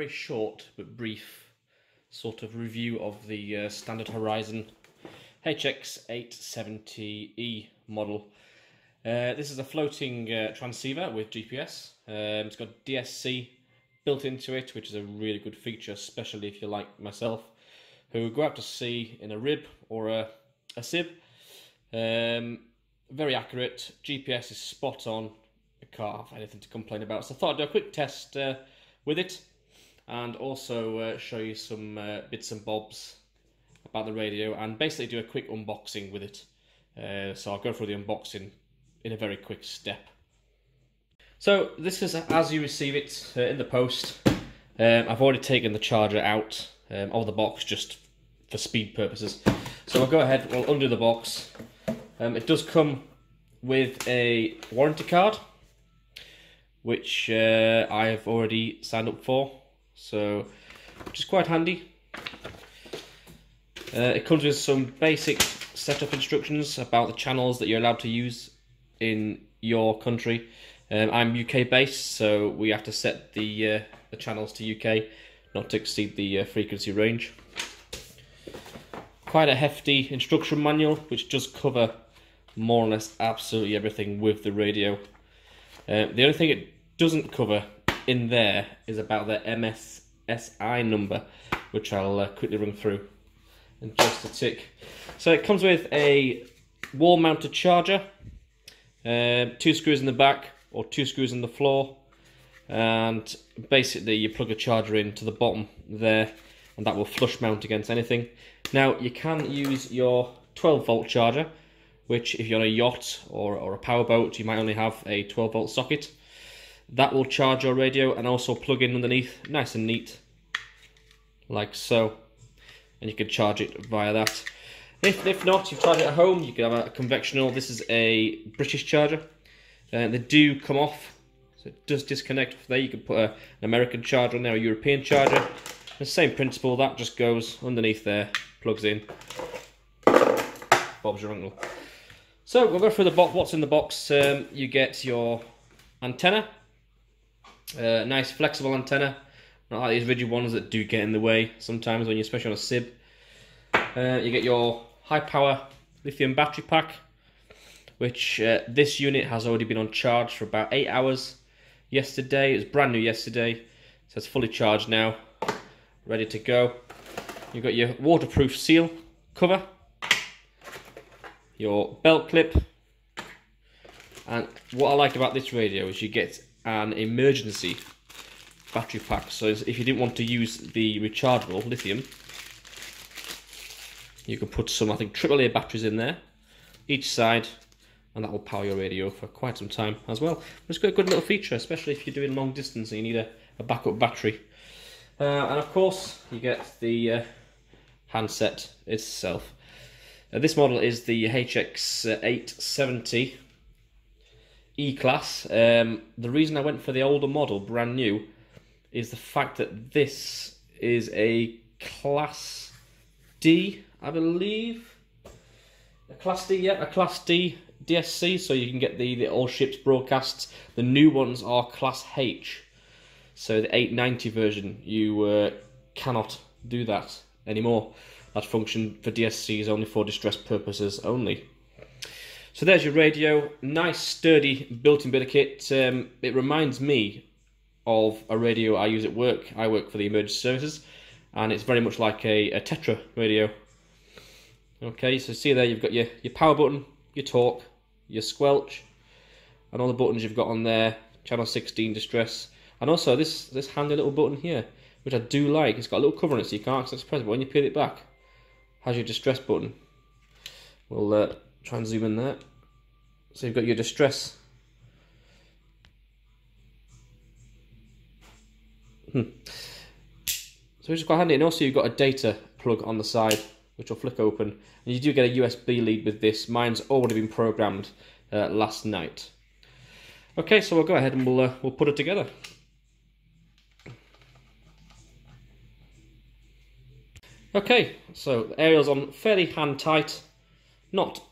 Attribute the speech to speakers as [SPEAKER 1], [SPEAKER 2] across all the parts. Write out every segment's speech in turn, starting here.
[SPEAKER 1] very short but brief sort of review of the standard Horizon HX870E model. This is a floating transceiver with GPS. It's got Dsc built into it, which is a really good feature, especially if you're like myself, who go out to sea in a rib or a SIB. Very accurate, GPS is spot on, I can't have anything to complain about. So I thought I'd do a quick test with it, and also show you some bits and bobs about the radio, and basically do a quick unboxing with it. So I'll go through the unboxing in a very quick step. So this is as you receive it in the post. I've already taken the charger out of the box just for speed purposes. So I'll go ahead, we'll undo the box. It does come with a warranty card, which I've already signed up for, so which is quite handy. It comes with some basic setup instructions about the channels that you're allowed to use in your country. I'm UK based, so we have to set the channels to UK, not to exceed the frequency range. Quite a hefty instruction manual, which does cover more or less absolutely everything with the radio. The only thing it doesn't cover in there is about the MSSI number, which I'll quickly run through in just a tick. So it comes with a wall-mounted charger, 2 screws in the back or 2 screws in the floor, and basically you plug a charger into the bottom there, and that will flush mount against anything. Now you can use your 12-volt charger, which if you're on a yacht or a powerboat, you might only have a 12-volt socket. That will charge your radio and also plug in underneath, nice and neat, like so. And you can charge it via that. If not, you've charged it at home, you can have a conventional. This is a British charger. They do come off, so it does disconnect from there. You can put an American charger on there, a European charger. The same principle, that just goes underneath there, plugs in. Bob's your uncle. So we'll go through what's in the box. You get your antenna, nice flexible antenna, not like these rigid ones that do get in the way sometimes when you're especially on a SIB. You get your high power lithium battery pack, which this unit has already been on charge for about 8 hours yesterday. It was brand new yesterday, so it's fully charged now, ready to go. You've got your waterproof seal cover, your belt clip, and what I like about this radio is you get an emergency battery pack. So if you didn't want to use the rechargeable lithium, you can put some, I think, AAA batteries in there, each side, and that will power your radio for quite some time as well. It's got a good little feature, especially if you're doing long distance and you need a backup battery. And of course, you get the handset itself. This model is the HX870 E-Class. The reason I went for the older model, brand new, is the fact that this is a Class D, I believe. A Class D, yeah, a Class D Dsc, so you can get the old ships broadcasts. The new ones are Class H. So the 890 version, you cannot do that anymore. That function for Dsc is only for distress purposes only. So there's your radio, nice sturdy built-in bit of kit. It reminds me of a radio I use at work. I work for the emergency services, and it's very much like a Tetra radio. Okay, so see there, you've got your power button, your talk, your squelch, and all the buttons you've got on there. Channel 16 distress, and also this handy little button here, which I do like. It's got a little cover on it, so you can't access press it, but when you peel it back, has your distress button. We'll try and zoom in there. So you've got your distress. So it's quite handy, and also you've got a data plug on the side, which will flick open, and you do get a USB lead with this. Mine's already been programmed last night. Okay, so we'll go ahead and we'll put it together. Okay, so the aerial's on fairly hand tight, not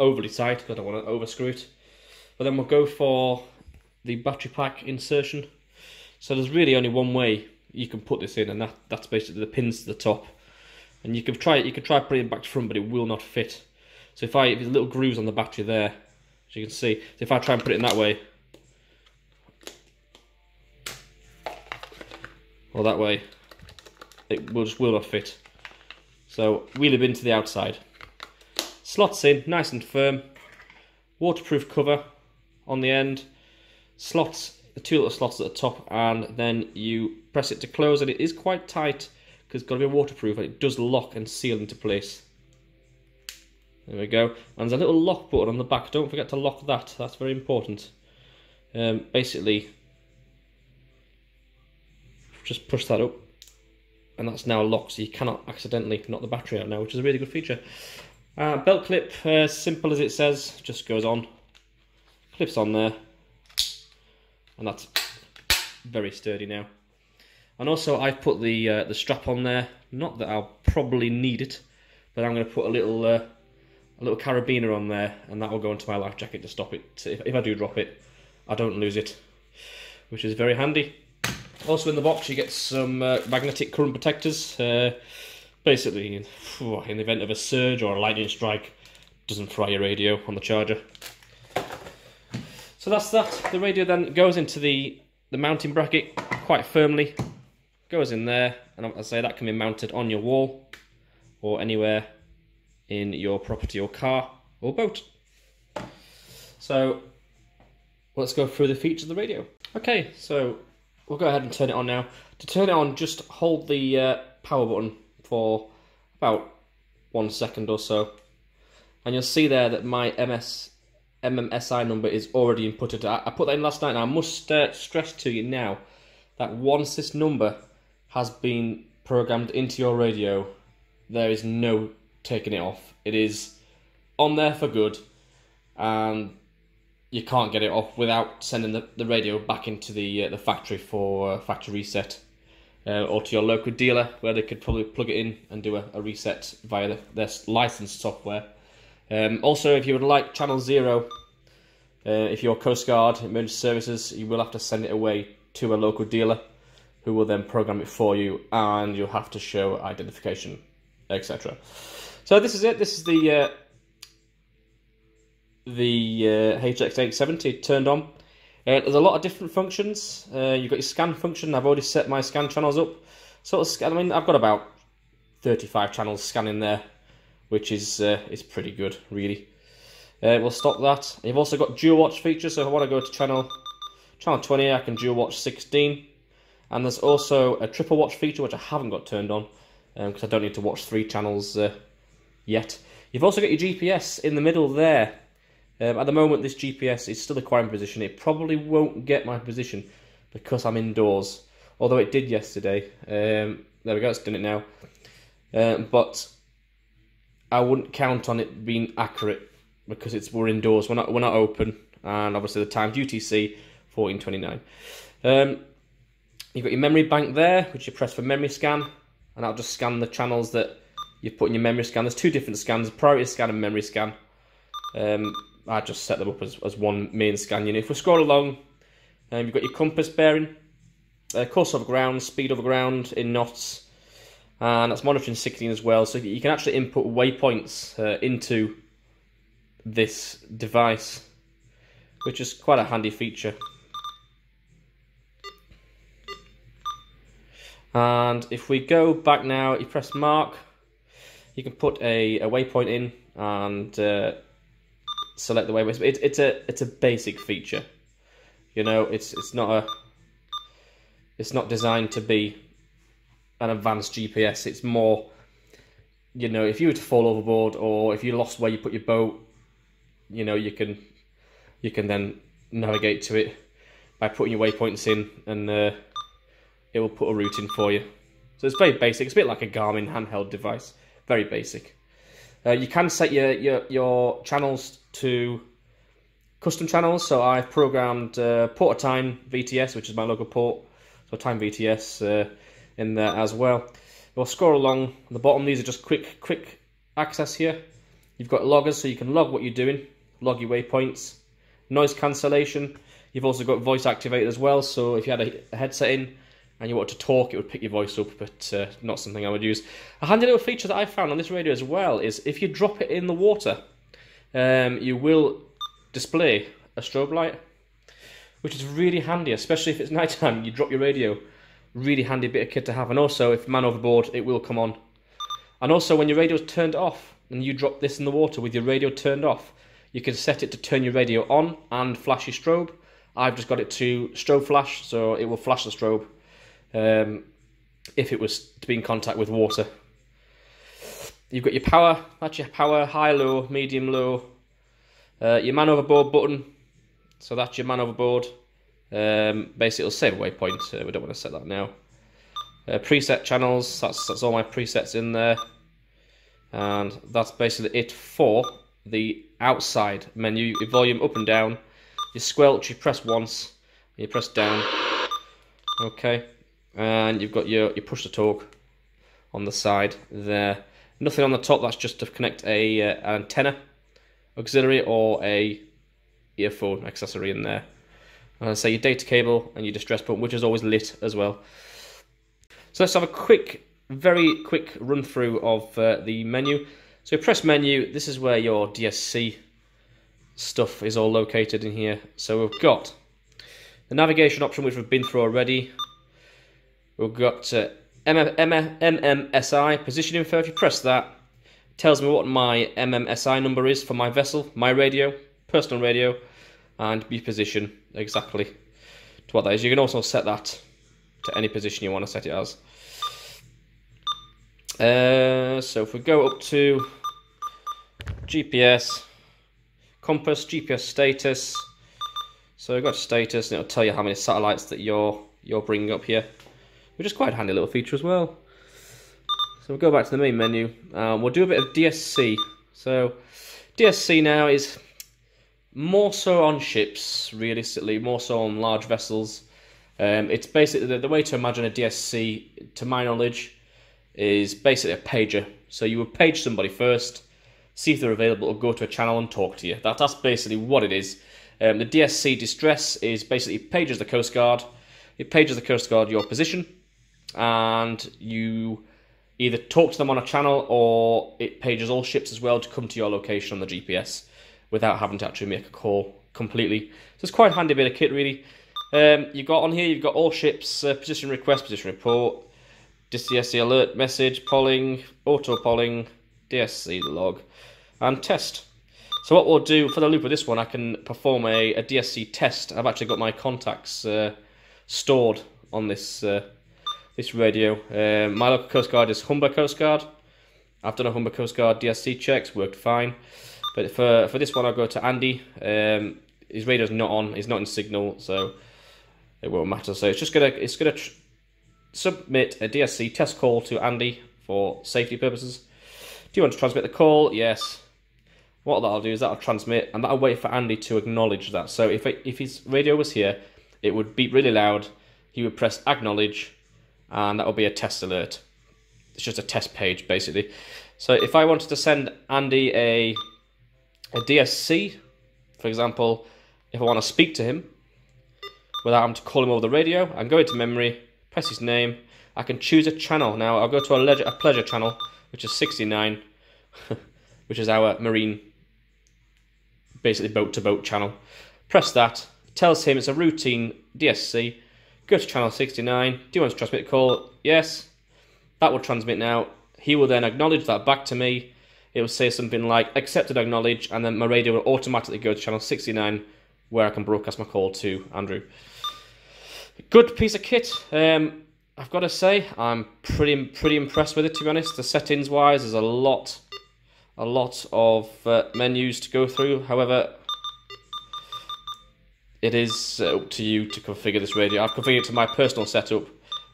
[SPEAKER 1] overly tight because I don't want to overscrew it. But then we'll go for the battery pack insertion. So there's really only one way you can put this in, and that's basically the pins to the top. And you could try putting it back to front, but it will not fit. So if there's little grooves on the battery there, as you can see. So if I try and put it in that way, or that way, it will not fit. So wheel it into the outside. Slots in, nice and firm. Waterproof cover on the end. Slots, the two little slots at the top, and then you press it to close, and it is quite tight because it's got to be waterproof, and it does lock and seal into place. There we go. And there's a little lock button on the back. Don't forget to lock that. That's very important. Basically, just push that up, and that's now locked, so you cannot accidentally knock the battery out now, which is a really good feature. Belt clip, simple as it says, just goes on, clips on there, and that's very sturdy now. And also I've put the strap on there, not that I'll probably need it, but I'm going to put a little carabiner on there, and that will go into my life jacket to stop it. If I do drop it, I don't lose it, which is very handy. Also in the box you get some magnetic current protectors. Basically, in the event of a surge or a lightning strike, doesn't fry your radio on the charger. So that's that. The radio then goes into the mounting bracket quite firmly. Goes in there, and as I say, that can be mounted on your wall or anywhere in your property or car or boat. So let's go through the features of the radio. Okay, so we'll go ahead and turn it on now. To turn it on, just hold the power button for about 1 second or so, and you'll see there that my MMSI number is already inputted. I put that in last night, and I must stress to you now that once this number has been programmed into your radio, there is no taking it off. It is on there for good, and you can't get it off without sending the radio back into the factory for factory reset, or to your local dealer, where they could probably plug it in and do a reset via their licensed software. Also, if you would like channel 0, if you're Coast Guard, emergency services, you will have to send it away to a local dealer, who will then program it for you, and you'll have to show identification, etc. So this is it. This is the HX870 turned on. There's a lot of different functions. You've got your scan function. I've already set my scan channels up. Sort of scan. I mean, I've got about 35 channels scanning there, which is pretty good, really. We'll stop that. You've also got dual watch feature. So if I want to go to channel 20, I can dual watch 16. And there's also a triple watch feature, which I haven't got turned on because I don't need to watch 3 channels yet. You've also got your GPS in the middle there. At the moment, this GPS is still acquiring position. It probably won't get my position because I'm indoors, although it did yesterday. There we go, it's done it now. But I wouldn't count on it being accurate because we're indoors. We're not open, and obviously the time's UTC 14:29. You've got your memory bank there, which you press for memory scan, and that'll just scan the channels that you've put in your memory scan. There's 2 different scans: priority scan and memory scan. I just set them up as one main scan unit. If we scroll along, you've got your compass bearing, course over ground, speed over ground in knots, and that's monitoring 16 as well. So you can actually input waypoints into this device, which is quite a handy feature. And if we go back now, you press mark, you can put a waypoint in and select the waypoint. It's a basic feature, you know. It's not designed to be an advanced GPS. It's more, you know, if you were to fall overboard or if you lost where you put your boat, you know, you can then navigate to it by putting your waypoints in, and it will put a route in for you. So it's very basic. It's a bit like a Garmin handheld device. Very basic. You can set your channels to custom channels. So I've programmed port of time VTS, which is my local port. So time VTS in there as well. We'll scroll along the bottom. These are just quick access here. You've got loggers, so you can log what you're doing, log your waypoints. Noise cancellation. You've also got voice activated as well. So if you had a headset in and you want to talk, it would pick your voice up, but not something I would use. A handy little feature that I found on this radio as well is if you drop it in the water, you will display a strobe light, which is really handy, especially if it's nighttime, you drop your radio. Really handy bit of kit to have. And also, if man overboard, it will come on. And also, when your radio is turned off, and you drop this in the water with your radio turned off, you can set it to turn your radio on and flash your strobe. I've just got it to strobe flash, so it will flash the strobe if it was to be in contact with water. You've got your power, that's your power, high, low, medium, low. Your man overboard button, so that's your man overboard. Basically, it'll save a waypoint. We don't want to set that now. Preset channels. That's all my presets in there, and that's basically it for the outside menu. Your volume up and down. Your squelch. You press once. You press down. Okay, and you've got your push to talk on the side there. Nothing on the top. That's just to connect an antenna auxiliary or a earphone accessory in there. So your data cable and your distress button, which is always lit as well. So let's have a very quick run through of the menu. So you press menu, this is where your DSC stuff is all located in here. So we've got the navigation option, which we've been through already. We've got MMSI, position info. If you press that, it tells me what my MMSI number is for my vessel, my radio, personal radio, and your position exactly to what that is. You can also set that to any position you want to set it as. So if we go up to GPS, compass, GPS status. So we've got status, and it'll tell you how many satellites that you're bringing up here, which is quite a handy little feature as well. So we'll go back to the main menu. We'll do a bit of DSC. So DSC now is more so on ships, realistically, more so on large vessels. It's basically, the way to imagine a DSC, to my knowledge, is basically a pager. So you would page somebody first, see if they're available, or go to a channel and talk to you. That's basically what it is. The Dsc Distress is basically pages the Coast Guard. It pages the Coast Guard your position, and you either talk to them on a channel, or it pages all ships as well to come to your location on the GPS without having to actually make a call completely. So it's quite a handy bit of kit, really. You've got on here, you've got all ships, position request, position report, DSC alert, message, polling, auto polling, DSC log, and test. So what we'll do for the loop of this one, I can perform a DSC test. I've actually got my contacts stored on this this radio. My local Coast Guard is Humber Coast Guard. I've done a Humber Coast Guard DSC checks, worked fine. But for this one, I'll go to Andy. His radio's not on; he's not in signal, so it won't matter. So it's gonna submit a DSC test call to Andy for safety purposes. Do you want to transmit the call? Yes. What that'll do is that'll transmit, and that'll wait for Andy to acknowledge that. So if his radio was here, it would beep really loud. He would press acknowledge, and that will be a test alert. It's just a test page, basically. So if I wanted to send Andy a DSC, for example, if I want to speak to him without having to call him over the radio, I can go into memory, press his name, I can choose a channel. Now I'll go to a pleasure channel, which is 69, which is our marine, basically boat-to-boat channel. Press that, it tells him it's a routine DSC, go to channel 69, do you want to transmit a call? Yes. That will transmit now. He will then acknowledge that back to me. It will say something like accepted, acknowledge, and then my radio will automatically go to channel 69 where I can broadcast my call to Andrew. Good piece of kit. I've got to say, I'm pretty impressed with it, to be honest. The settings wise, there's a lot of menus to go through. However, it is up to you to configure this radio. I've configured it to my personal setup.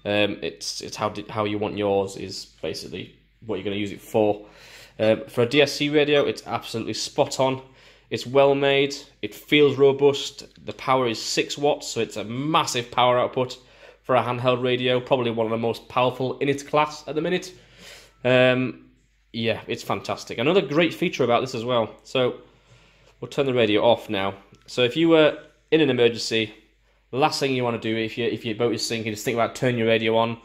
[SPEAKER 1] It's how you want yours is basically what you're going to use it for. For a DSC radio, it's absolutely spot on. It's well made. It feels robust. The power is 6 watts, so it's a massive power output for a handheld radio. Probably one of the most powerful in its class at the minute. Yeah, it's fantastic. Another great feature about this as well. So we'll turn the radio off now. So if you were in an emergency, The last thing you want to do if your boat is sinking is think about turning your radio on.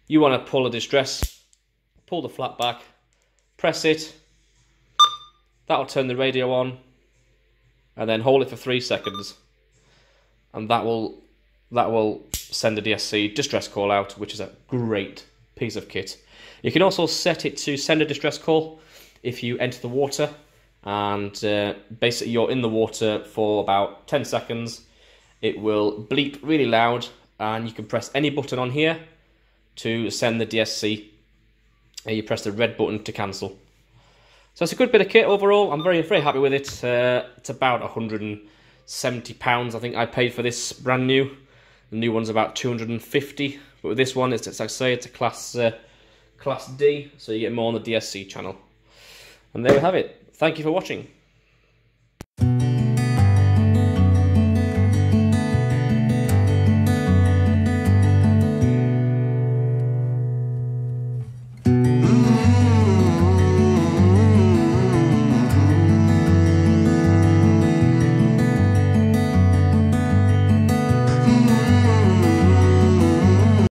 [SPEAKER 1] You want to pull the distress, pull the flap back, press it. That'll turn the radio on, and then hold it for 3 seconds, and that will send the Dsc Distress Call out, which is a great piece of kit. You can also set it to send a distress call if you enter the water, and basically you're in the water for about 10 seconds. It will bleep really loud, and you can press any button on here to send the Dsc, and you press the red button to cancel. So it's a good bit of kit overall. I'm very happy with it. It's about £170 I think I paid for this brand new. The new one's about 250, but with this one, it's like I say, it's a class D, so you get more on the Dsc channel. And there we have it. Thank you for watching.